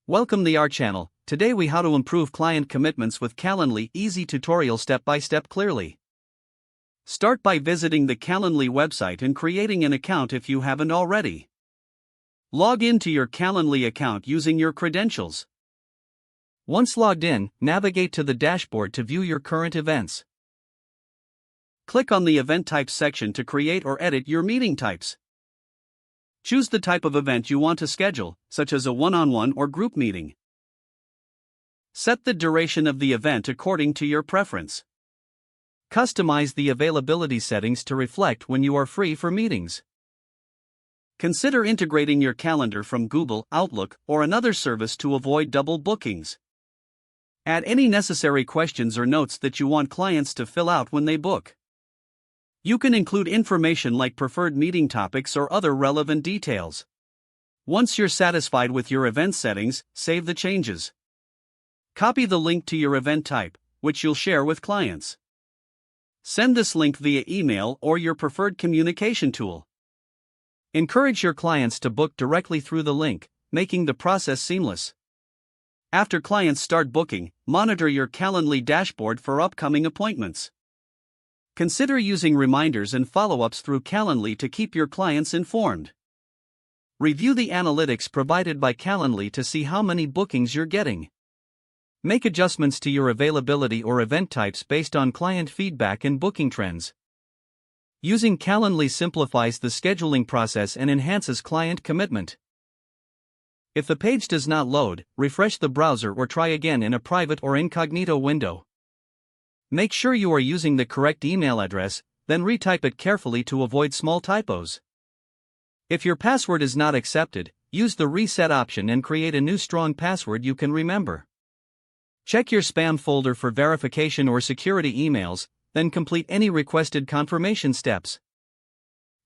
Welcome to our channel. Today we how to improve client commitments with Calendly, easy tutorial step by step clearly. Start by visiting the Calendly website and creating an account if you haven't already. Log into your Calendly account using your credentials. Once logged in, navigate to the dashboard to view your current events. Click on the Event Types section to create or edit your meeting types. Choose the type of event you want to schedule, such as a one-on-one or group meeting. Set the duration of the event according to your preference. Customize the availability settings to reflect when you are free for meetings. Consider integrating your calendar from Google, Outlook, or another service to avoid double bookings. Add any necessary questions or notes that you want clients to fill out when they book. You can include information like preferred meeting topics or other relevant details. Once you're satisfied with your event settings, save the changes. Copy the link to your event type, which you'll share with clients. Send this link via email or your preferred communication tool. Encourage your clients to book directly through the link, making the process seamless. After clients start booking, monitor your Calendly dashboard for upcoming appointments. Consider using reminders and follow-ups through Calendly to keep your clients informed. Review the analytics provided by Calendly to see how many bookings you're getting. Make adjustments to your availability or event types based on client feedback and booking trends. Using Calendly simplifies the scheduling process and enhances client commitment. If the page does not load, refresh the browser or try again in a private or incognito window. Make sure you are using the correct email address, then retype it carefully to avoid small typos. If your password is not accepted, use the reset option and create a new strong password you can remember. Check your spam folder for verification or security emails, then complete any requested confirmation steps.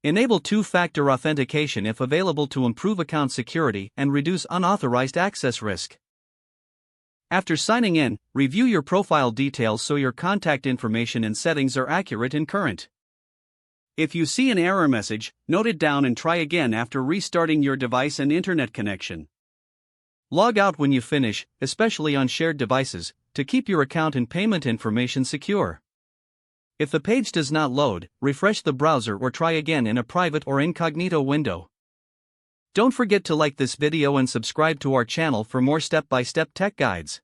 Enable two-factor authentication if available to improve account security and reduce unauthorized access risk. After signing in, review your profile details so your contact information and settings are accurate and current. If you see an error message, note it down and try again after restarting your device and internet connection. Log out when you finish, especially on shared devices, to keep your account and payment information secure. If the page does not load, refresh the browser or try again in a private or incognito window. Don't forget to like this video and subscribe to our channel for more step-by-step tech guides.